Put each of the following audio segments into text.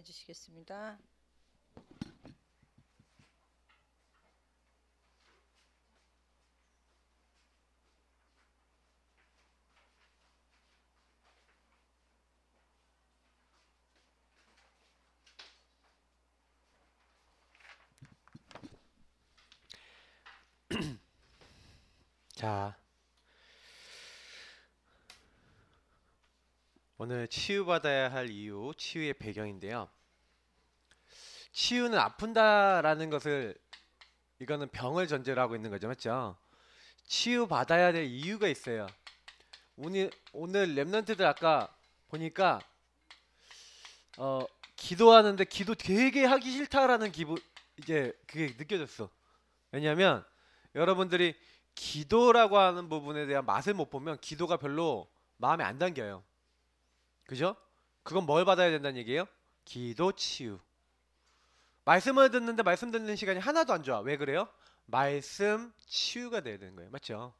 해주시겠습니다. 자, 오늘 치유받아야 할 이유, 치유의 배경인데요. 치유는 아픈다라는 것을, 이거는 병을 전제로 하고 있는 거죠, 맞죠? 치유받아야 될 이유가 있어요. 오늘 랩런트들 아까 보니까 기도하는데 기도 되게 하기 싫다라는 이제 그게 느껴졌어. 왜냐면 여러분들이 기도라고 하는 부분에 대한 맛을 못 보면 기도가 별로 마음에 안 담겨요. 그죠? 그건 뭘 받아야 된다는 얘기예요? 기도 치유. 말씀을 듣는데 말씀 듣는 시간이 하나도 안 좋아. 왜 그래요? 말씀 치유가 돼야 되는 거예요. 맞죠?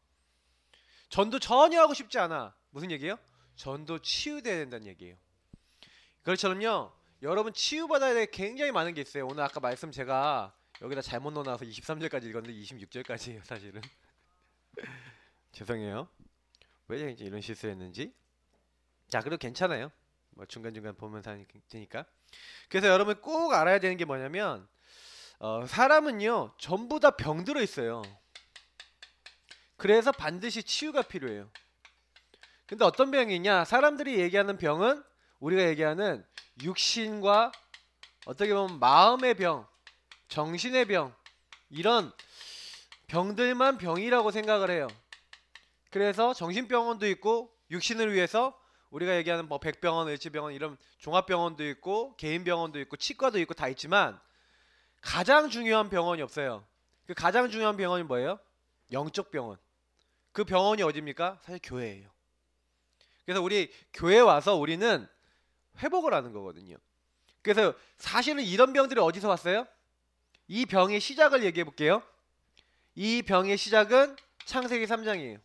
전도 전혀 하고 싶지 않아. 무슨 얘기예요? 전도 치유돼야 된다는 얘기예요. 그렇처럼요. 여러분 치유받아야 될 굉장히 많은 게 있어요. 오늘 아까 말씀 제가 여기다 잘못 넣어놔서 23절까지 읽었는데 26절까지예요. 사실은. 죄송해요. 왜 이제 이런 실수했는지. 자, 그래도 괜찮아요. 뭐 중간중간 보면서 하니까. 그래서 여러분 꼭 알아야 되는 게 뭐냐면 사람은요 전부 다 병들어 있어요. 그래서 반드시 치유가 필요해요. 근데 어떤 병이냐? 사람들이 얘기하는 병은 우리가 얘기하는 육신과 어떻게 보면 마음의 병, 정신의 병, 이런 병들만 병이라고 생각을 해요. 그래서 정신병원도 있고 육신을 위해서 우리가 얘기하는 뭐 백병원, 을지병원 이런 종합병원도 있고 개인병원도 있고 치과도 있고 다 있지만 가장 중요한 병원이 없어요. 그 가장 중요한 병원이 뭐예요? 영적 병원. 그 병원이 어디입니까? 사실 교회예요. 그래서 우리 교회 와서 우리는 회복을 하는 거거든요. 그래서 사실은 이런 병들이 어디서 왔어요? 이 병의 시작을 얘기해 볼게요. 이 병의 시작은 창세기 3장이에요.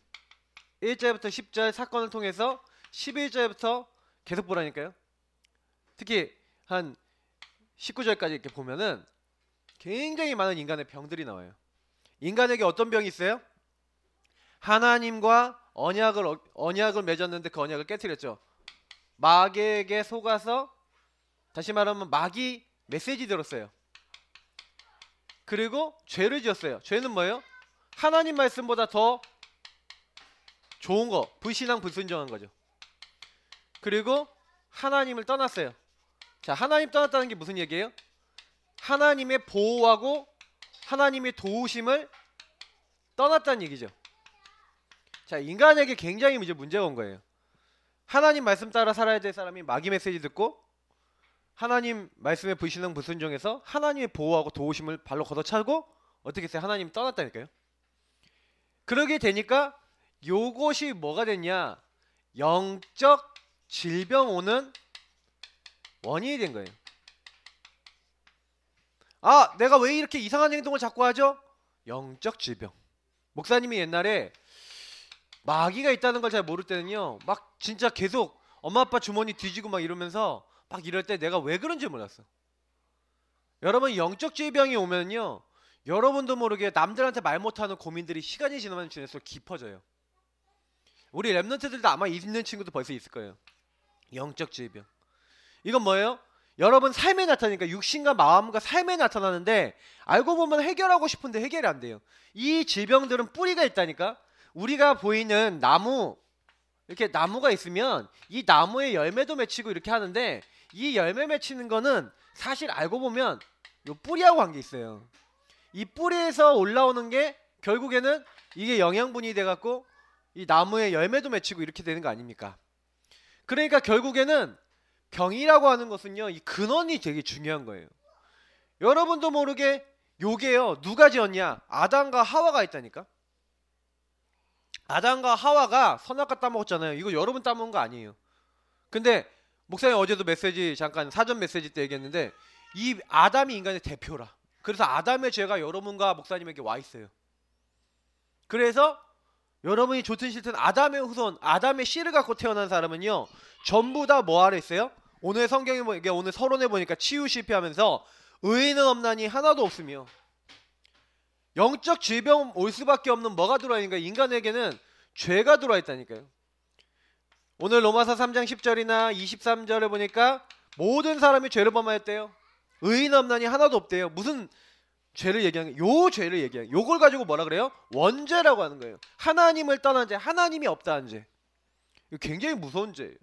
1절부터 10절 사건을 통해서 11절부터 계속 보라니까요. 특히 한 19절까지 이렇게 보면은 굉장히 많은 인간의 병들이 나와요. 인간에게 어떤 병이 있어요? 하나님과 언약을 맺었는데 그 언약을 깨뜨렸죠. 마귀에게 속아서, 다시 말하면 마귀 메시지 들었어요. 그리고 죄를 지었어요. 죄는 뭐예요? 하나님 말씀보다 더 좋은 거, 불신앙 불순종한 거죠. 그리고 하나님을 떠났어요. 자, 하나님 떠났다는 게 무슨 얘기예요? 하나님의 보호하고 하나님의 도우심을 떠났다는 얘기죠. 자, 인간에게 굉장히 이제 문제가 온 거예요. 하나님 말씀 따라 살아야 될 사람이 마귀 메시지 듣고 하나님 말씀에 불신앙 불순종해서 하나님의 보호하고 도우심을 발로 걷어차고 어떻게 했어요? 하나님 떠났다니까요. 그러게 되니까 요것이 뭐가 됐냐? 영적 질병 오는 원인이 된 거예요. 아, 내가 왜 이렇게 이상한 행동을 자꾸 하죠? 영적 질병. 목사님이 옛날에 마귀가 있다는 걸 잘 모를 때는요, 막 진짜 계속 엄마 아빠 주머니 뒤지고 막 이러면서 막 이럴 때 내가 왜 그런지 몰랐어. 여러분 영적 질병이 오면요, 여러분도 모르게 남들한테 말 못하는 고민들이 시간이 지나면 지날수록 깊어져요. 우리 랩런트들도 아마 있는 친구도 벌써 있을 거예요. 영적 질병. 이건 뭐예요? 여러분 삶에 나타나니까 육신과 마음과 삶에 나타나는데 알고 보면 해결하고 싶은데 해결이 안 돼요. 이 질병들은 뿌리가 있다니까. 우리가 보이는 나무, 이렇게 나무가 있으면 이 나무에 열매도 맺히고 이렇게 하는데 이 열매 맺히는 거는 사실 알고 보면 요 뿌리하고 관계 있어요. 이 뿌리에서 올라오는 게 결국에는 이게 영양분이 돼갖고 이 나무에 열매도 맺히고 이렇게 되는 거 아닙니까? 그러니까 결국에는 병이라고 하는 것은요, 이 근원이 되게 중요한 거예요. 여러분도 모르게 요게요, 누가 지었냐? 아담과 하와가 있다니까. 아담과 하와가 선악과 따먹었잖아요. 이거 여러분 따먹은 거 아니에요. 근데 목사님 어제도 메시지 잠깐 사전 메시지 때 얘기했는데 이 아담이 인간의 대표라. 그래서 아담의 죄가 여러분과 목사님에게 와 있어요. 그래서 여러분이 좋든 싫든 아담의 후손, 아담의 씨를 갖고 태어난 사람은요, 전부 다 뭐 아래 있어요? 오늘 성경에 보니까 오늘 서론에 보니까 치유 실패하면서 의인은 없나니 하나도 없으며 영적 질병 올 수밖에 없는 뭐가 들어와 있는가? 인간에게는 죄가 들어와 있다니까요. 오늘 로마서 3장 10절이나 23절에 보니까 모든 사람이 죄를 범하였대요. 의인 없나니 하나도 없대요. 무슨 죄를 얘기하는 거예요? 요 죄를 얘기해요. 요걸 가지고 뭐라 그래요? 원죄라고 하는 거예요. 하나님을 떠난 죄, 하나님이 없다는 죄. 이거 굉장히 무서운 죄예요.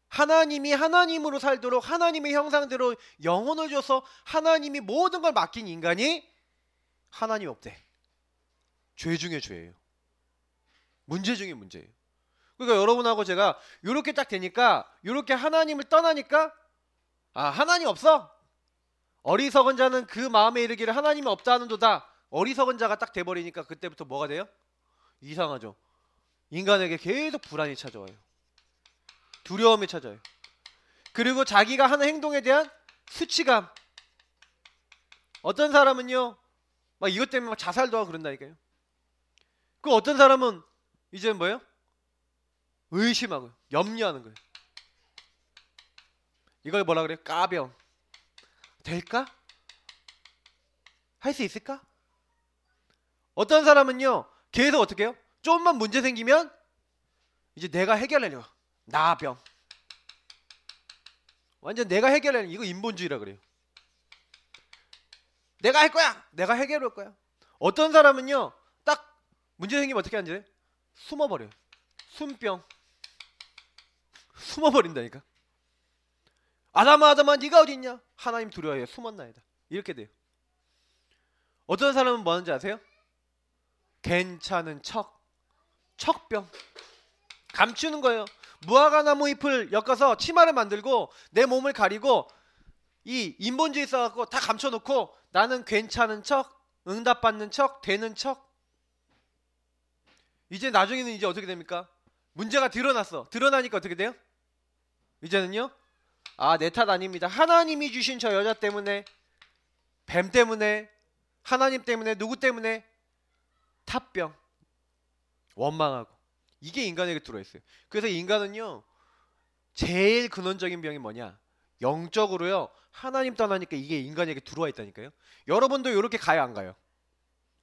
하나님이 하나님으로 살도록 하나님의 형상대로 영혼을 줘서 하나님이 모든 걸 맡긴 인간이 하나님 없대. 죄 중에 죄예요. 문제 중에 문제예요. 그러니까 여러분하고 제가 이렇게 딱 되니까, 이렇게 하나님을 떠나니까, 아, 하나님 없어? 어리석은 자는 그 마음에 이르기를 하나님이 없다 하는도다. 어리석은 자가 딱 돼버리니까 그때부터 뭐가 돼요? 이상하죠. 인간에게 계속 불안이 찾아와요. 두려움이 찾아요. 그리고 자기가 하는 행동에 대한 수치감. 어떤 사람은요, 막 이것 때문에 막 자살도 하고 그런다니까요. 그 어떤 사람은 이제 뭐예요? 의심하고 염려하는 거예요. 이걸 뭐라 그래요? 까병. 될까? 할 수 있을까? 어떤 사람은요, 계속 어떻게 해요? 조금만 문제 생기면 이제 내가 해결하려고. 나병. 완전 내가 해결하려고. 이거 인본주의라 그래요. 내가 할 거야. 내가 해결할 거야. 어떤 사람은요, 딱 문제 생기면 어떻게 하는지 숨어버려요. 숨병. 숨어버린다니까. 아담아 네가 어디 있냐? 하나님 두려워해. 숨었나이다. 이렇게 돼요. 어떤 사람은 뭐 하는지 아세요? 괜찮은 척병. 감추는 거예요. 무화과나무 잎을 엮어서 치마를 만들고 내 몸을 가리고 이 인본주의 써갖고 다 감춰놓고 나는 괜찮은 척, 응답받는 척, 되는 척. 이제 나중에는 이제 어떻게 됩니까? 문제가 드러났어. 드러나니까 어떻게 돼요? 이제는요, 아, 내 탓 아닙니다. 하나님이 주신 저 여자 때문에, 뱀 때문에, 하나님 때문에, 누구 때문에? 탓병. 원망하고. 이게 인간에게 들어있어요. 그래서 인간은요, 제일 근원적인 병이 뭐냐? 영적으로요, 하나님 떠나니까 이게 인간에게 들어와 있다니까요. 여러분도 이렇게 가요, 안 가요?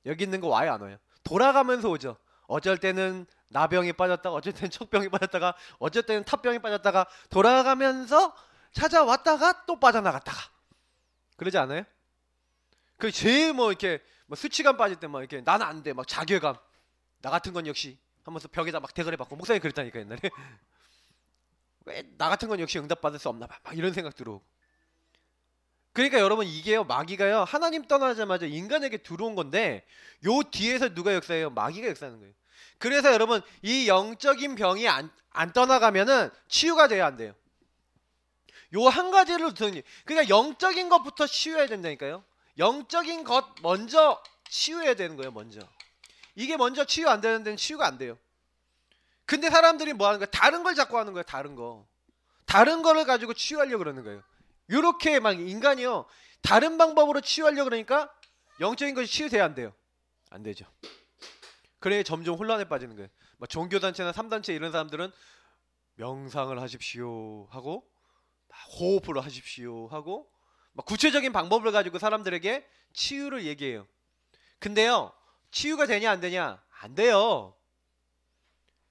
여기 있는 거 와요, 안 와요? 돌아가면서 오죠. 어쩔 때는 나병이 빠졌다가, 어쩔 때는 척병이 빠졌다가, 어쩔 때는 탑병이 빠졌다가, 돌아가면서 찾아왔다가 또 빠져나갔다가. 그러지 않아요? 그 제일 뭐 이렇게 뭐 수치감 빠질 때 막 이렇게 나는 안 돼, 막 자괴감. 나 같은 건 역시 하면서 벽에다 막 대가리 받고, 목사님 그랬다니까 옛날에. 왜 나 같은 건 역시 응답받을 수 없나 봐, 막 이런 생각 들어오고. 그러니까 여러분, 이게요, 마귀가요, 하나님 떠나자마자 인간에게 들어온 건데, 요 뒤에서 누가 역사해요? 마귀가 역사하는 거예요. 그래서 여러분, 이 영적인 병이 안 떠나가면은 치유가 돼야 안 돼요. 요 한 가지를 듣니, 그러니까 영적인 것부터 치유해야 된다니까요. 영적인 것 먼저 치유해야 되는 거예요. 먼저 이게 먼저 치유 안 되는 데는 치유가 안 돼요. 근데 사람들이 뭐 하는 거야? 다른 걸 자꾸 하는 거예요. 다른 거를 가지고 치유하려고 그러는 거예요. 요렇게 막 인간이요, 다른 방법으로 치유하려고 그러니까 영적인 것이 치유돼야 안 돼요. 안 되죠. 그래 점점 혼란에 빠지는 거예요. 막 종교단체나 3단체 이런 사람들은 명상을 하십시오 하고, 호흡을 하십시오 하고, 막 구체적인 방법을 가지고 사람들에게 치유를 얘기해요. 근데요, 치유가 되냐 안 되냐? 안 돼요.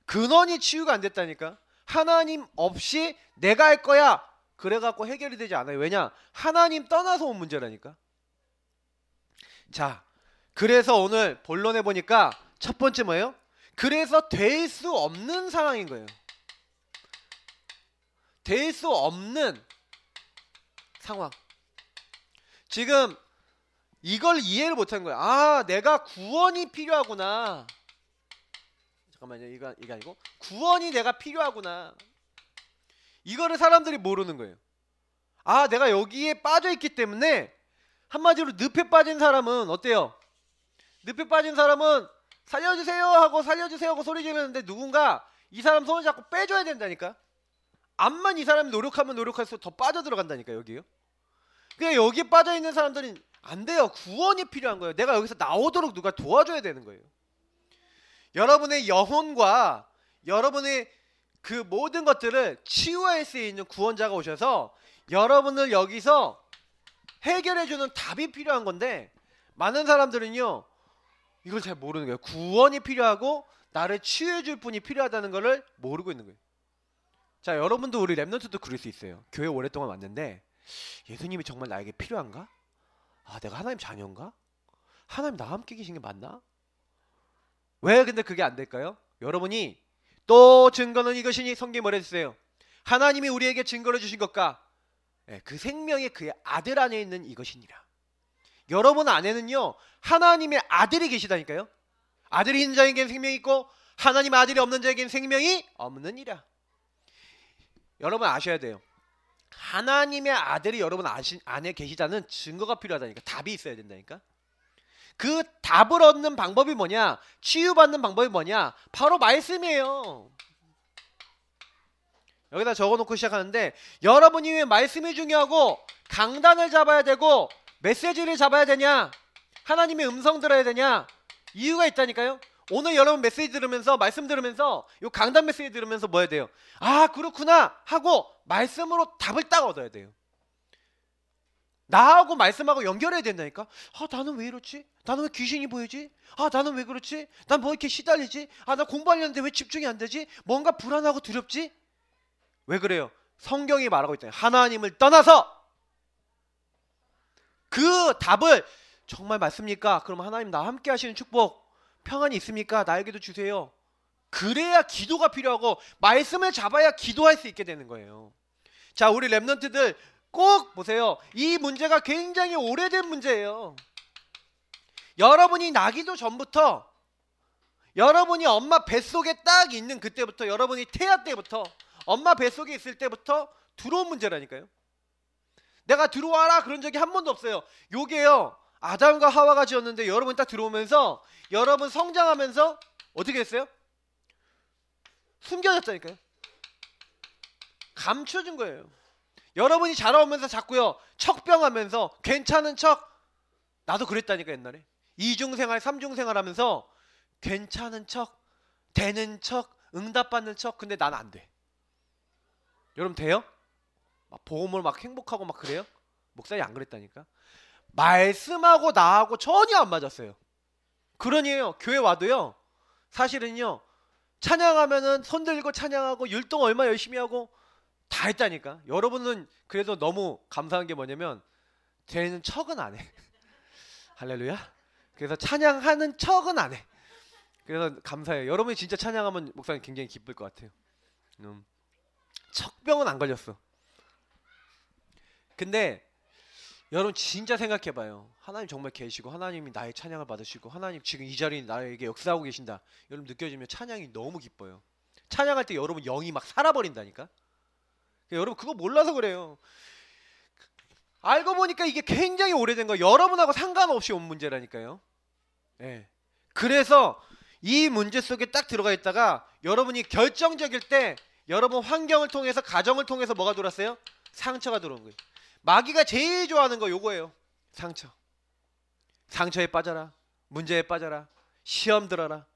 근원이 치유가 안 됐다니까. 하나님 없이 내가 할 거야 그래갖고 해결이 되지 않아요. 왜냐? 하나님 떠나서 온 문제라니까. 자, 그래서 오늘 본론에 보니까 첫 번째 뭐예요? 그래서 될 수 없는 상황인 거예요. 될 수 없는 상황. 지금 이걸 이해를 못한 거야. 아, 내가 구원이 필요하구나. 잠깐만요. 이거 아니고 구원이 내가 필요하구나. 이거를 사람들이 모르는 거예요. 아, 내가 여기에 빠져 있기 때문에, 한마디로 늪에 빠진 사람은 어때요? 늪에 빠진 사람은 살려주세요 하고 살려주세요 하고 소리 지르는데 누군가 이 사람 손을 잡고 빼줘야 된다니까. 암만 이 사람이 노력하면 노력할수록 더 빠져 들어간다니까. 여기요. 그냥 여기에 빠져 있는 사람들은 안 돼요. 구원이 필요한 거예요. 내가 여기서 나오도록 누가 도와줘야 되는 거예요. 여러분의 영혼과 여러분의 그 모든 것들을 치유할 수 있는 구원자가 오셔서 여러분을 여기서 해결해주는 답이 필요한 건데, 많은 사람들은요 이걸 잘 모르는 거예요. 구원이 필요하고 나를 치유해줄 분이 필요하다는 것을 모르고 있는 거예요. 자, 여러분도 우리 랩넌트도 그럴 수 있어요. 교회 오랫동안 왔는데 예수님이 정말 나에게 필요한가? 아, 내가 하나님 자녀인가? 하나님 나와 함께 계신 게 맞나? 왜 근데 그게 안 될까요? 여러분이 또 증거는 이것이니 성경이 말해주세요. 하나님이 우리에게 증거를 주신 것과 그 생명이 그의 아들 안에 있는 이것이니라. 여러분 안에는요 하나님의 아들이 계시다니까요. 아들이 있는 자에게는 생명이 있고 하나님 아들이 없는 자에게는 생명이 없느니라. 여러분 아셔야 돼요. 하나님의 아들이 여러분 안에 계시다는 증거가 필요하다니까. 답이 있어야 된다니까. 그 답을 얻는 방법이 뭐냐? 치유받는 방법이 뭐냐? 바로 말씀이에요. 여기다 적어놓고 시작하는데, 여러분이 왜 말씀이 중요하고 강단을 잡아야 되고 메시지를 잡아야 되냐? 하나님의 음성 들어야 되냐? 이유가 있다니까요. 오늘 여러분 메시지 들으면서, 말씀 들으면서, 요 강단 메시지 들으면서 뭐 해야 돼요? 아, 그렇구나 하고 말씀으로 답을 딱 얻어야 돼요. 나하고 말씀하고 연결해야 된다니까. 아, 나는 왜 이렇지? 나는 왜 귀신이 보이지? 아, 나는 왜 그렇지? 난 뭐 이렇게 시달리지? 아, 나 공부하려는데 왜 집중이 안 되지? 뭔가 불안하고 두렵지? 왜 그래요? 성경이 말하고 있잖아요. 하나님을 떠나서. 그 답을 정말 맞습니까? 그럼 하나님 나와 함께 하시는 축복, 평안이 있습니까? 나에게도 주세요. 그래야 기도가 필요하고 말씀을 잡아야 기도할 수 있게 되는 거예요. 자, 우리 랩넌트들 꼭 보세요. 이 문제가 굉장히 오래된 문제예요. 여러분이 나기도 전부터, 여러분이 엄마 뱃속에 딱 있는 그때부터, 여러분이 태아 때부터, 엄마 뱃속에 있을 때부터 들어온 문제라니까요. 내가 들어와라 그런 적이 한 번도 없어요. 요게요, 아담과 하와가 지었는데 여러분 딱 들어오면서 여러분 성장하면서 어떻게 했어요? 숨겨졌다니까요. 감춰준 거예요. 여러분이 자라오면서 자꾸요 척병하면서 괜찮은 척, 나도 그랬다니까 옛날에. 이중생활 삼중생활 하면서 괜찮은 척, 되는 척, 응답받는 척. 근데 난 안 돼. 여러분 돼요? 막 보험을 막 행복하고 막 그래요? 목사님 안 그랬다니까. 말씀하고 나하고 전혀 안 맞았어요. 그러니에요. 교회 와도요 사실은요 찬양하면은 손 들고 찬양하고 율동 얼마 열심히 하고 다 했다니까. 여러분은 그래도 너무 감사한 게 뭐냐면 되는 척은 안 해. 할렐루야. 그래서 찬양하는 척은 안 해. 그래서 감사해요. 여러분이 진짜 찬양하면 목사님 굉장히 기쁠 것 같아요. 척병은 안 걸렸어. 근데 여러분 진짜 생각해봐요. 하나님 정말 계시고 하나님이 나의 찬양을 받으시고 하나님 지금 이 자리에 나에게 역사하고 계신다. 여러분 느껴지면 찬양이 너무 기뻐요. 찬양할 때 여러분 영이 막 살아버린다니까. 여러분 그거 몰라서 그래요. 알고 보니까 이게 굉장히 오래된 거, 여러분하고 상관없이 온 문제라니까요. 네. 그래서 이 문제 속에 딱 들어가 있다가 여러분이 결정적일 때 여러분 환경을 통해서, 가정을 통해서 뭐가 들어왔어요? 상처가 들어온 거예요. 마귀가 제일 좋아하는 거 요거예요. 상처. 상처에 빠져라, 문제에 빠져라, 시험 들어라.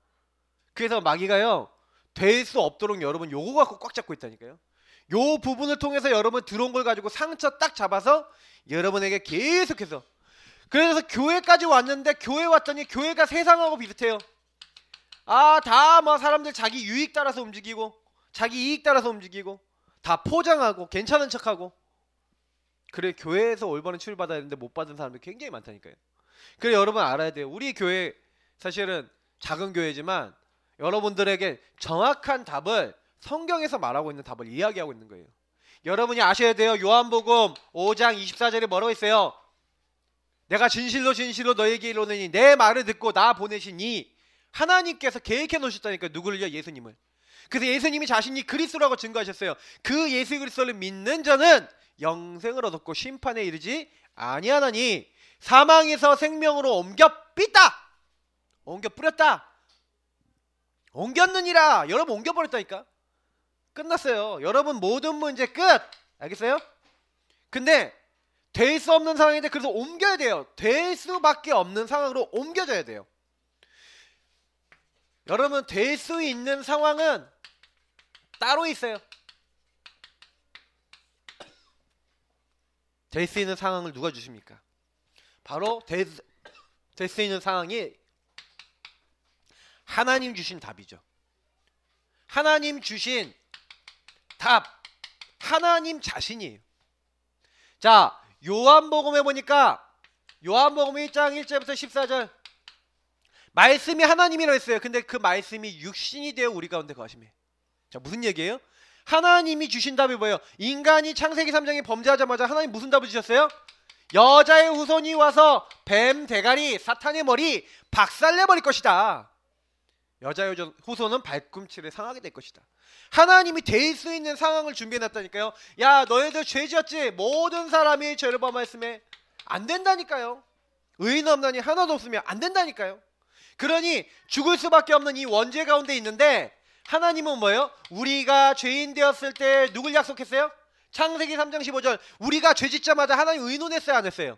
그래서 마귀가요 될 수 없도록 여러분 요거 갖고 꽉 잡고 있다니까요. 요 부분을 통해서 여러분 들어온 걸 가지고 상처 딱 잡아서 여러분에게 계속해서. 그래서 교회까지 왔는데, 교회 왔더니 교회가 세상하고 비슷해요. 아, 다 뭐 사람들 자기 유익 따라서 움직이고 자기 이익 따라서 움직이고 다 포장하고 괜찮은 척하고. 그래, 교회에서 올바른 치유를 받아야 되는데 못 받은 사람들이 굉장히 많다니까요. 그래, 여러분 알아야 돼요. 우리 교회 사실은 작은 교회지만 여러분들에게 정확한 답을, 성경에서 말하고 있는 답을 이야기하고 있는 거예요. 여러분이 아셔야 돼요. 요한복음 5장 24절에 뭐라고 있어요? 내가 진실로 진실로 너에게 이르노니 내 말을 듣고 나 보내신 이 하나님께서 계획해 놓으셨다니까. 누구를요? 예수님을. 그래서 예수님이 자신이 그리스도라고 증거하셨어요. 그 예수 그리스도를 믿는 자는 영생을 얻었고 심판에 이르지 아니하나니 사망에서 생명으로 옮겨 삐다, 옮겨 뿌렸다, 옮겼느니라. 여러분 옮겨버렸다니까. 끝났어요. 여러분 모든 문제 끝. 알겠어요? 근데 될 수 없는 상황인데 그래서 옮겨야 돼요. 될 수밖에 없는 상황으로 옮겨져야 돼요. 여러분 될 수 있는 상황은 따로 있어요. 될 수 있는 상황을 누가 주십니까? 바로 될 수 있는 상황이 하나님 주신 답이죠. 하나님 주신 답, 하나님 자신이에요. 자, 요한복음에 보니까 요한복음 1장 1절부터 14절 말씀이 하나님이라고 했어요. 근데 그 말씀이 육신이 되어 우리 가운데 거하시며. 자, 무슨 얘기예요? 하나님이 주신 답이 뭐예요? 인간이 창세기 3장에 범죄하자마자 하나님 무슨 답을 주셨어요? 여자의 후손이 와서 뱀 대가리, 사탄의 머리 박살내버릴 것이다. 여자의 후손은 발꿈치를 상하게 될 것이다. 하나님이 될 수 있는 상황을 준비해놨다니까요. 야, 너희들 죄 지었지? 모든 사람이 죄를 범하였으며 안 된다니까요. 의인 없나니 하나도 없으며 안 된다니까요. 그러니 죽을 수밖에 없는 이 원죄 가운데 있는데 하나님은 뭐예요? 우리가 죄인 되었을 때 누굴 약속했어요? 창세기 3장 15절 우리가 죄 짓자마자 하나님 의논했어요? 안 했어요?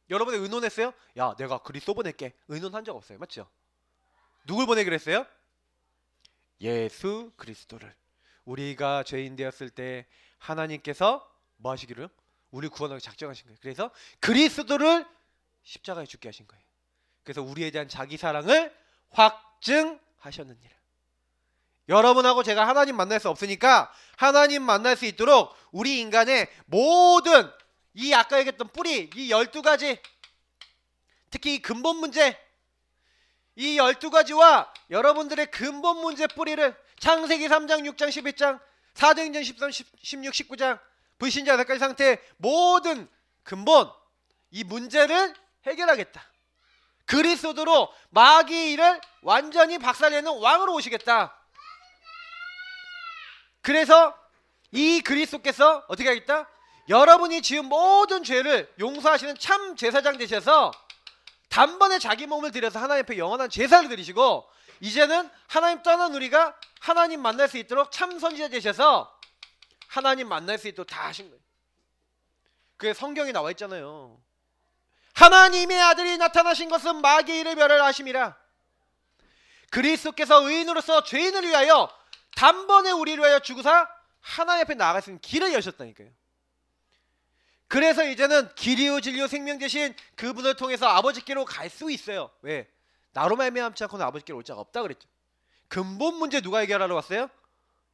여러분이 의논했어요? 야, 내가 그리스도 보낼게. 의논한 적 없어요. 맞죠? 누굴 보내기로 했어요? 예수 그리스도를. 우리가 죄인 되었을 때 하나님께서 뭐 하시기로요? 우리 구원하기 작정하신 거예요. 그래서 그리스도를 십자가에 죽게 하신 거예요. 그래서 우리에 대한 자기 사랑을 확증하셨느니라. 여러분하고 제가 하나님 만날 수 없으니까 하나님 만날 수 있도록 우리 인간의 모든 이 아까 얘기했던 뿌리, 이 12가지, 특히 이 근본 문제, 이 12가지와 여러분들의 근본 문제 뿌리를 창세기 3장, 6장, 11장, 사도행전 13, 16, 19장 불신자 8가지 상태의 모든 근본 이 문제를 해결하겠다. 그리스도로 마귀의 일을 완전히 박살내는 왕으로 오시겠다. 그래서 이 그리스도께서 어떻게 하겠다? 여러분이 지은 모든 죄를 용서하시는 참 제사장 되셔서 단번에 자기 몸을 들여서 하나님 앞에 영원한 제사를 드리시고 이제는 하나님 떠난 우리가 하나님 만날 수 있도록 참 선지자 되셔서 하나님 만날 수 있도록 다 하신 거예요. 그게 성경에 나와 있잖아요. 하나님의 아들이 나타나신 것은 마귀의 일을 멸하심이라. 그리스도께서 의인으로서 죄인을 위하여 단번에 우리를 위하여 죽으사 하나님 앞에 나아갈 수 있는 길을 여셨다니까요. 그래서 이제는 길이요 진리요 생명 되신 그분을 통해서 아버지께로 갈 수 있어요. 왜? 나로 말미암지 않고는 아버지께로 올 자가 없다 그랬죠. 근본 문제 누가 해결하러 왔어요?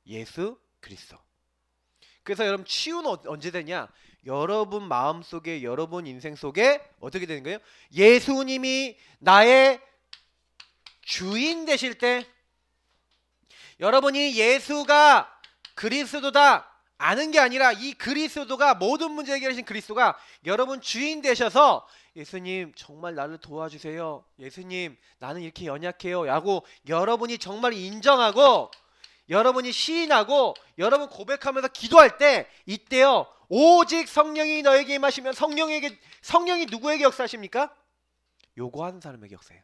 예수 그리스도. 그래서 여러분 치유는 언제 되냐? 여러분 마음속에 여러분 인생 속에 어떻게 되는 거예요? 예수님이 나의 주인 되실 때 여러분이 예수가 그리스도다 아는 게 아니라 이 그리스도가 모든 문제 해결하신 그리스도가 여러분 주인 되셔서 예수님 정말 나를 도와주세요. 예수님 나는 이렇게 연약해요. 라고 여러분이 정말 인정하고 여러분이 시인하고 여러분 고백하면서 기도할 때 이때요. 오직 성령이 너에게 임하시면 성령이 누구에게 역사하십니까? 요구하는 사람에게 역사해요.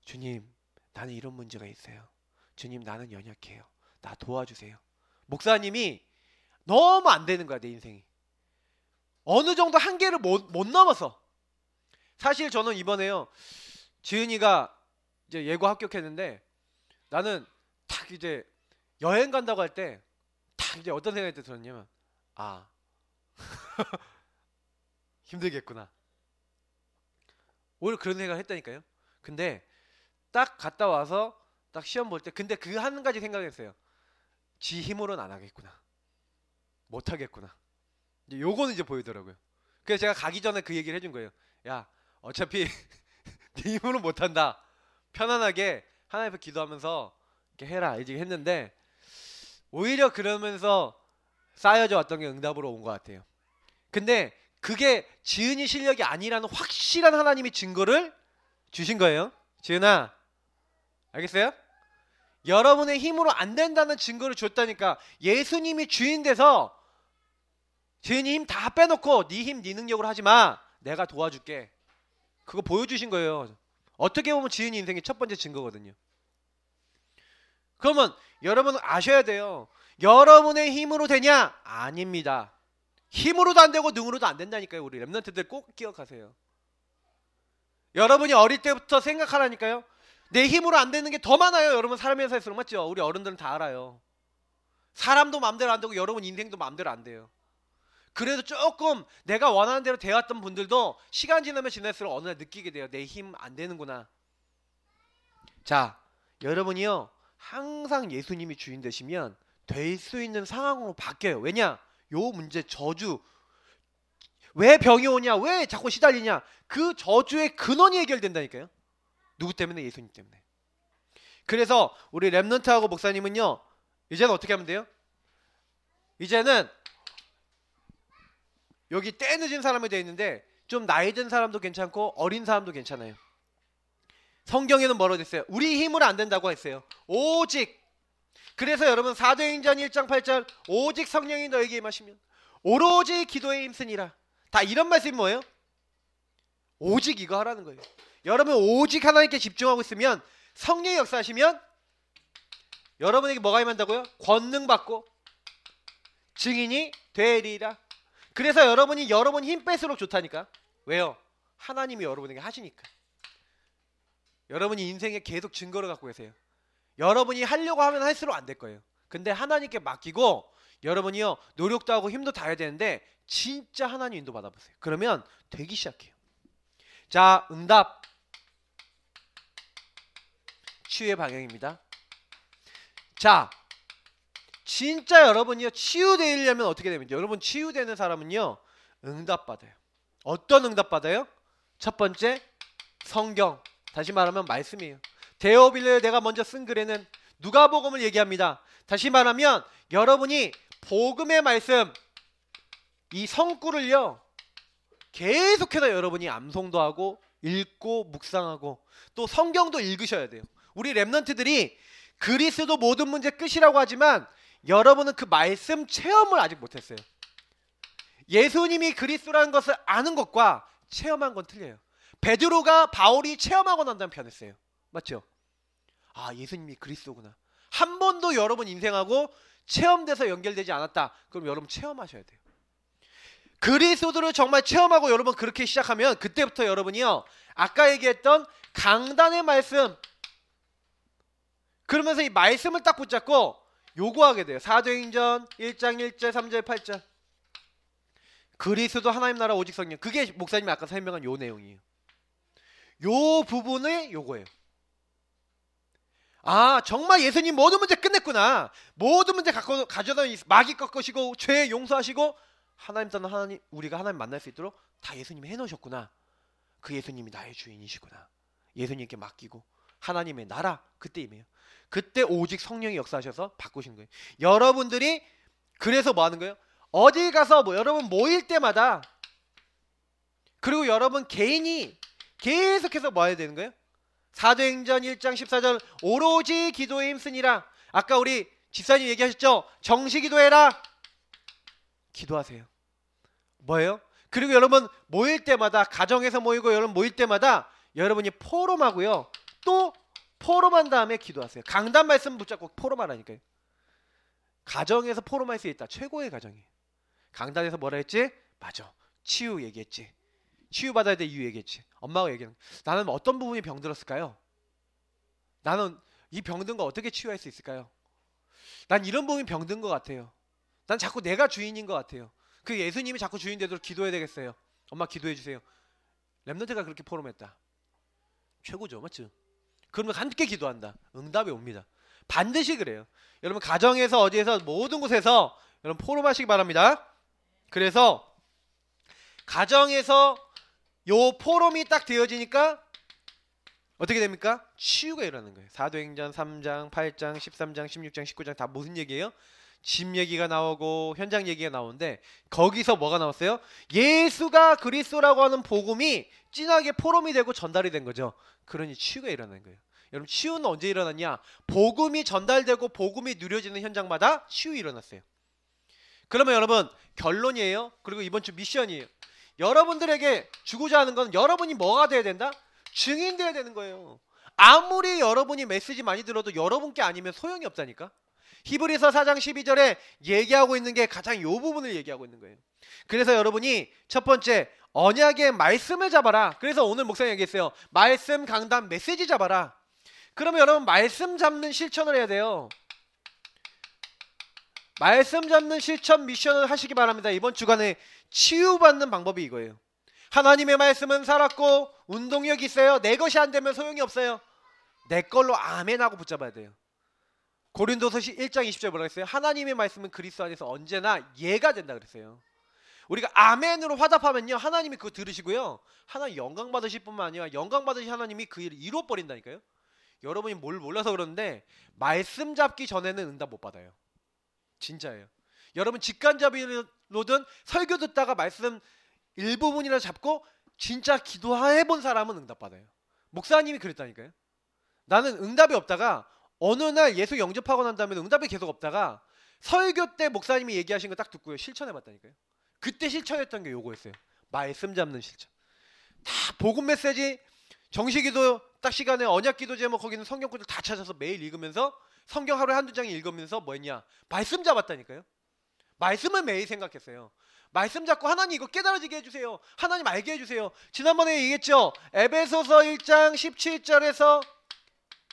주님 나는 이런 문제가 있어요. 주님 나는 연약해요. 나 도와주세요. 목사님이 너무 안 되는 거야 내 인생이. 어느 정도 한계를 못 넘어서. 사실 저는 이번에요. 지은이가 이제 예고 합격했는데 나는 딱 이제 여행 간다고 할 때 딱 이제 어떤 생각이 들었냐면 아 힘들겠구나. 오히려 그런 생각을 했다니까요. 근데 딱 갔다 와서 딱 시험 볼 때 근데 그 한 가지 생각했어요. 지 힘으로는 안 하겠구나. 못 하겠구나. 이제 요거는 이제 보이더라고요. 그래서 제가 가기 전에 그 얘기를 해준 거예요. 야 어차피 네 힘으로 못 한다. 편안하게 하나님 앞에 기도하면서 이렇게 해라. 이제 했는데 오히려 그러면서 쌓여져 왔던 게 응답으로 온 것 같아요. 근데 그게 지은이 실력이 아니라는 확실한 하나님이 증거를 주신 거예요. 지은아 알겠어요? 여러분의 힘으로 안 된다는 증거를 줬다니까. 예수님이 주인 돼서 지은이 힘 다 빼놓고 네 힘 네 능력으로 하지 마. 내가 도와줄게. 그거 보여주신 거예요. 어떻게 보면 지은이 인생의 첫 번째 증거거든요. 그러면 여러분은 아셔야 돼요. 여러분의 힘으로 되냐? 아닙니다. 힘으로도 안 되고 능으로도 안 된다니까요. 우리 랩런트들 꼭 기억하세요. 여러분이 어릴 때부터 생각하라니까요. 내 힘으로 안 되는 게 더 많아요. 여러분 살면서 할수록 맞죠? 우리 어른들은 다 알아요. 사람도 마음대로 안 되고 여러분 인생도 마음대로 안 돼요. 그래도 조금 내가 원하는 대로 되었던 분들도 시간 지나면 지날수록 어느 날 느끼게 돼요. 내 힘 안 되는구나. 자, 여러분이요 항상 예수님이 주인 되시면 될 수 있는 상황으로 바뀌어요. 왜냐? 요 문제 저주, 왜 병이 오냐, 왜 자꾸 시달리냐, 그 저주의 근원이 해결된다니까요. 누구 때문에? 예수님 때문에. 그래서 우리 랩넌트하고 목사님은요 이제는 어떻게 하면 돼요? 이제는 여기 때 늦은 사람이 되어 있는데 좀 나이 든 사람도 괜찮고 어린 사람도 괜찮아요. 성경에는 뭐라고 됐어요? 우리 힘으로 안 된다고 했어요. 오직. 그래서 여러분 사도행전 1장 8절 오직 성령이 너에게 임하시면 오로지 기도에 힘쓰니라. 다 이런 말씀이 뭐예요? 오직 이거 하라는 거예요. 여러분 오직 하나님께 집중하고 있으면 성령이 역사하시면 여러분에게 뭐가 임한다고요? 권능 받고 증인이 되리라. 그래서 여러분이 여러분 힘 뺄수록 좋다니까. 왜요? 하나님이 여러분에게 하시니까. 여러분이 인생에 계속 증거를 갖고 계세요. 여러분이 하려고 하면 할수록 안 될 거예요. 근데 하나님께 맡기고 여러분이요 노력도 하고 힘도 다해야 되는데 진짜 하나님 인도 받아보세요. 그러면 되기 시작해요. 자, 응답. 치유의 방향입니다. 자, 진짜 여러분이요 치유되려면 어떻게 됩니까? 여러분 치유되는 사람은요 응답받아요. 어떤 응답받아요? 첫 번째 성경, 다시 말하면 말씀이에요. 데오빌레 내가 먼저 쓴 글에는 누가복음을 얘기합니다. 다시 말하면 여러분이 복음의 말씀 이 성구를요 계속해서 여러분이 암송도 하고 읽고 묵상하고 또 성경도 읽으셔야 돼요. 우리 랩넌트들이 그리스도 모든 문제 끝이라고 하지만 여러분은 그 말씀 체험을 아직 못했어요. 예수님이 그리스도라는 것을 아는 것과 체험한 건 틀려요. 베드로가 바울이 체험하고 난 다음에 변했어요. 맞죠? 아, 예수님이 그리스도구나. 한 번도 여러분 인생하고 체험돼서 연결되지 않았다. 그럼 여러분 체험하셔야 돼요. 그리스도를 정말 체험하고 여러분 그렇게 시작하면 그때부터 여러분이요 아까 얘기했던 강단의 말씀 그러면서 이 말씀을 딱 붙잡고 요구하게 돼요. 사도행전 1장 1절 3절 8절 그리스도 하나님 나라 오직 성령. 그게 목사님이 아까 설명한 요 내용이에요. 요 부분의 요거예요. 아, 정말 예수님 모든 문제 끝냈구나. 모든 문제 가져다 마귀 꺾으시고 죄 용서하시고 하나님 따는 하나님 우리가 하나님 만날 수 있도록 다 예수님이 해놓으셨구나. 그 예수님이 나의 주인이시구나. 예수님께 맡기고 하나님의 나라 그때임이에요. 그때 오직 성령이 역사하셔서 바꾸신 거예요. 여러분들이 그래서 뭐 하는 거예요? 어디 가서 여러분 모일 때마다 그리고 여러분 개인이 계속해서 뭐 해야 되는 거예요? 사도행전 1장 14절 오로지 기도에 힘쓰니라. 아까 우리 집사님 얘기하셨죠? 정시 기도해라. 기도하세요. 뭐예요? 그리고 여러분 모일 때마다 가정에서 모이고 여러분 모일 때마다 여러분이 포럼하고요. 또 포럼한 다음에 기도하세요. 강단 말씀 붙잡고 포럼하라니까요. 가정에서 포럼할 수 있다. 최고의 가정이에요. 강단에서 뭐라 했지? 맞아. 치유 얘기했지. 치유받아야 될 이유 얘기했지. 엄마가 얘기하는 나는 어떤 부분이 병들었을까요? 나는 이 병든 거 어떻게 치유할 수 있을까요? 난 이런 부분이 병든 것 같아요. 난 자꾸 내가 주인인 것 같아요. 그 예수님이 자꾸 주인 되도록 기도해야 되겠어요. 엄마 기도해 주세요. 랩넌트가 그렇게 포럼했다. 최고죠. 맞죠? 그러면 함께 기도한다. 응답이 옵니다. 반드시 그래요. 여러분 가정에서 어디에서 모든 곳에서 여러분 포럼하시기 바랍니다. 그래서 가정에서 요 포럼이 딱 되어지니까 어떻게 됩니까? 치유가 일어나는 거예요. 사도행전 3장, 8장, 13장, 16장, 19장 다 무슨 얘기예요? 집 얘기가 나오고 현장 얘기가 나오는데 거기서 뭐가 나왔어요? 예수가 그리스도라고 하는 복음이 진하게 포럼이 되고 전달이 된 거죠. 그러니 치유가 일어나는 거예요. 여러분 치유는 언제 일어났냐? 복음이 전달되고 복음이 누려지는 현장마다 치유 일어났어요. 그러면 여러분 결론이에요. 그리고 이번 주 미션이에요. 여러분들에게 주고자 하는 건 여러분이 뭐가 돼야 된다? 증인 돼야 되는 거예요. 아무리 여러분이 메시지 많이 들어도 여러분께 아니면 소용이 없다니까. 히브리서 4장 12절에 얘기하고 있는 게 가장 요 부분을 얘기하고 있는 거예요. 그래서 여러분이 첫 번째 언약의 말씀을 잡아라. 그래서 오늘 목사님 얘기했어요. 말씀 강단 메시지 잡아라. 그러면 여러분 말씀 잡는 실천을 해야 돼요. 말씀 잡는 실천 미션을 하시기 바랍니다. 이번 주간에 치유받는 방법이 이거예요. 하나님의 말씀은 살았고 운동력이 있어요. 내 것이 안 되면 소용이 없어요. 내 걸로 아멘하고 붙잡아야 돼요. 고린도서 1장 20절 뭐라고 했어요? 하나님의 말씀은 그리스도 안에서 언제나 예가 된다 그랬어요. 우리가 아멘으로 화답하면요, 하나님이 그거 들으시고요, 하나님 영광 받으실 뿐만 아니라 영광 받으신 하나님이 그 일을 이루어버린다니까요. 여러분이 뭘 몰라서 그러는데 말씀 잡기 전에는 응답 못 받아요. 진짜예요. 여러분 직간접이로든 설교 듣다가 말씀 일부분이라 잡고 진짜 기도해본 사람은 응답 받아요. 목사님이 그랬다니까요. 나는 응답이 없다가 어느 날 예수 영접하고 난 다음에 응답이 계속 없다가 설교 때 목사님이 얘기하신 거 딱 듣고요, 실천해봤다니까요. 그때 실천했던 게 요거였어요. 말씀 잡는 실천. 다 복음 메시지, 정식기도 딱 시간에 언약기도 제목 거기는 성경구절 다 찾아서 매일 읽으면서 성경 하루에 한두 장 읽으면서 뭐 했냐? 말씀 잡았다니까요. 말씀을 매일 생각했어요. 말씀 잡고 하나님 이거 깨달아지게 해주세요. 하나님 알게 해주세요. 지난번에 얘기했죠. 에베소서 1장 17절에서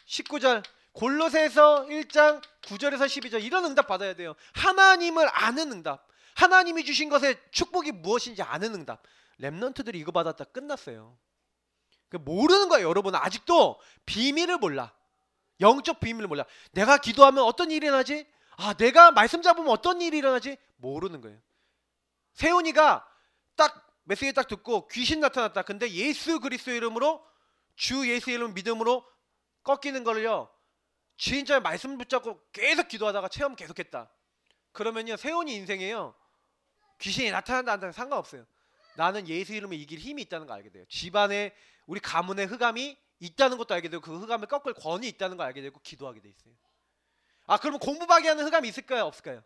19절, 골로새서 1장 9절에서 12절 이런 응답 받아야 돼요. 하나님을 아는 응답. 하나님이 주신 것의 축복이 무엇인지 아는 응답. 랩런트들이 이거 받았다 끝났어요. 모르는 거예요. 여러분 아직도 비밀을 몰라. 영적 비밀을 몰라. 내가 기도하면 어떤 일이 일어나지? 내가 말씀 잡으면 어떤 일이 일어나지? 모르는 거예요. 세훈이가 딱 메시지 딱 듣고 귀신 나타났다. 근데 예수 그리스도 이름으로, 주 예수 이름 믿음으로 꺾이는 거를요, 진짜 말씀 붙잡고 계속 기도하다가 체험 계속했다. 그러면요, 세훈이 인생에요, 귀신이 나타난다 안 나타난다 상관없어요. 나는 예수 이름을 이길 힘이 있다는 걸 알게 돼요. 집안에 우리 가문의 흑암이 있다는 것도 알게 되고 그 흑암을 꺾을 권위 있다는 걸 알게 되고 기도하게 돼 있어요. 그러면 공부하게 하는 흑암이 있을까요? 없을까요?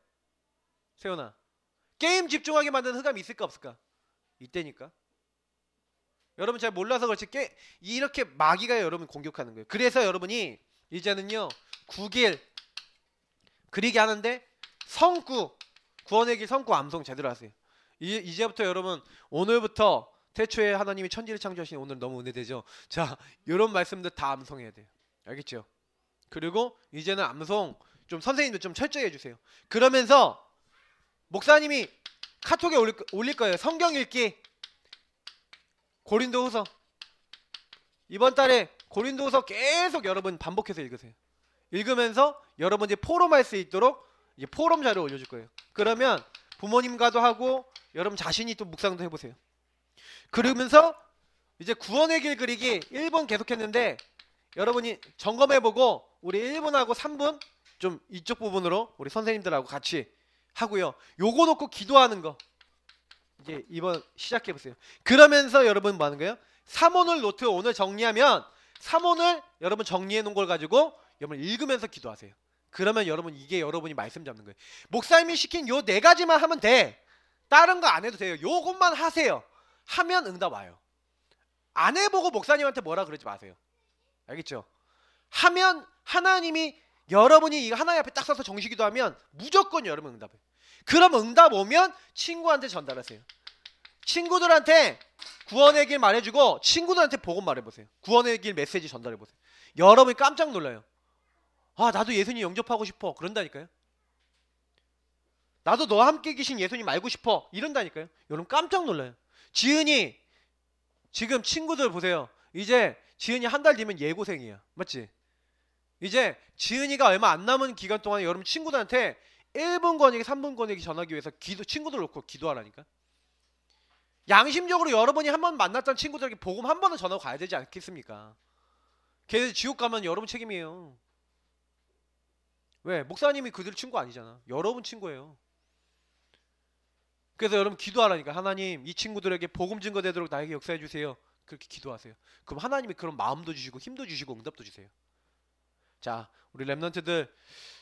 세훈아, 게임 집중하게 만드는 흑암이 있을까 없을까? 있다니까. 여러분 잘 몰라서 그렇지 이렇게 마귀가 여러분 공격하는 거예요. 그래서 여러분이 이제는요, 구길 그리게 하는데 구원의 길 성구 암송 제대로 하세요. 이제부터 여러분, 오늘부터 태초에 하나님이 천지를 창조하신 오늘 너무 은혜되죠. 자, 이런 말씀들 다 암송해야 돼요. 알겠죠? 그리고 이제는 암송 좀 선생님들 좀 철저히 해주세요. 그러면서 목사님이 카톡에 올릴 거예요. 성경 읽기 고린도후서. 이번 달에 고린도후서 계속 여러분 반복해서 읽으세요. 읽으면서 여러분 이제 포럼할 수 있도록 이제 포럼 자료 올려줄 거예요. 그러면 부모님과도 하고 여러분 자신이 또 묵상도 해보세요. 그러면서 이제 구원의 길 그리기 1분 계속했는데 여러분이 점검해보고 우리 1분하고 3분 좀 이쪽 부분으로 우리 선생님들하고 같이 하고요. 요거 놓고 기도하는 거 이제 이번 시작해보세요. 그러면서 여러분 뭐 하는 거예요? 3오늘 노트 오늘 정리하면 3오늘 여러분 정리해 놓은 걸 가지고 여러분 읽으면서 기도하세요. 그러면 여러분 이게 여러분이 말씀 잡는 거예요. 목사님이 시킨 요 4가지만 하면 돼. 다른 거 안 해도 돼요. 요것만 하세요. 하면 응답 와요. 안 해보고 목사님한테 뭐라 그러지 마세요. 알겠죠? 하면 하나님이 여러분이 이거 하나님 앞에 딱 서서 정식기도 하면 무조건 여러분 응답해요. 그럼 응답 오면 친구한테 전달하세요. 친구들한테 구원의 길 말해주고 친구들한테 복음 말해보세요. 구원의 길 메시지 전달해보세요. 여러분이 깜짝 놀라요. 나도 예수님 영접하고 싶어. 그런다니까요. 나도 너와 함께 계신 예수님 알고 싶어. 이런다니까요. 여러분 깜짝 놀라요. 지은이 지금 친구들 보세요. 이제 지은이 한 달 뒤면 예고생이야. 맞지? 이제 지은이가 얼마 안 남은 기간 동안에 여러분 친구들한테 1분 권익 3분 권익 전하기 위해서 친구들 놓고 기도하라니까. 양심적으로 여러분이 한 번 만났던 친구들에게 복음 한 번은 전하고 가야 되지 않겠습니까? 걔들 지옥 가면 여러분 책임이에요. 왜? 목사님이 그들 친구 아니잖아. 여러분 친구예요. 그래서 여러분 기도하라니까. 하나님 이 친구들에게 복음 증거되도록 나에게 역사해 주세요. 그렇게 기도하세요. 그럼 하나님이 그런 마음도 주시고 힘도 주시고 응답도 주세요. 자, 우리 랩런트들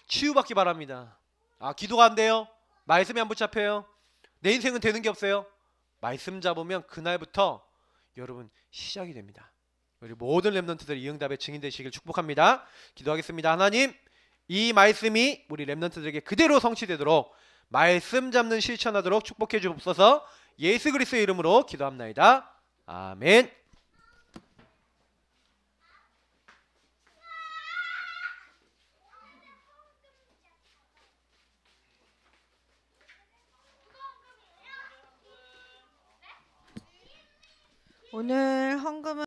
치유받기 바랍니다. 기도가 안 돼요? 말씀이 안 붙잡혀요? 내 인생은 되는 게 없어요? 말씀 잡으면 그날부터 여러분 시작이 됩니다. 우리 모든 랩런트들 이 응답의 증인 되시길 축복합니다. 기도하겠습니다. 하나님, 이 말씀이 우리 랩런트들에게 그대로 성취되도록 말씀 잡는 실천하도록 축복해 주옵소서. 예수 그리스도의 이름으로 기도합나이다. 아멘. 오늘 헌금은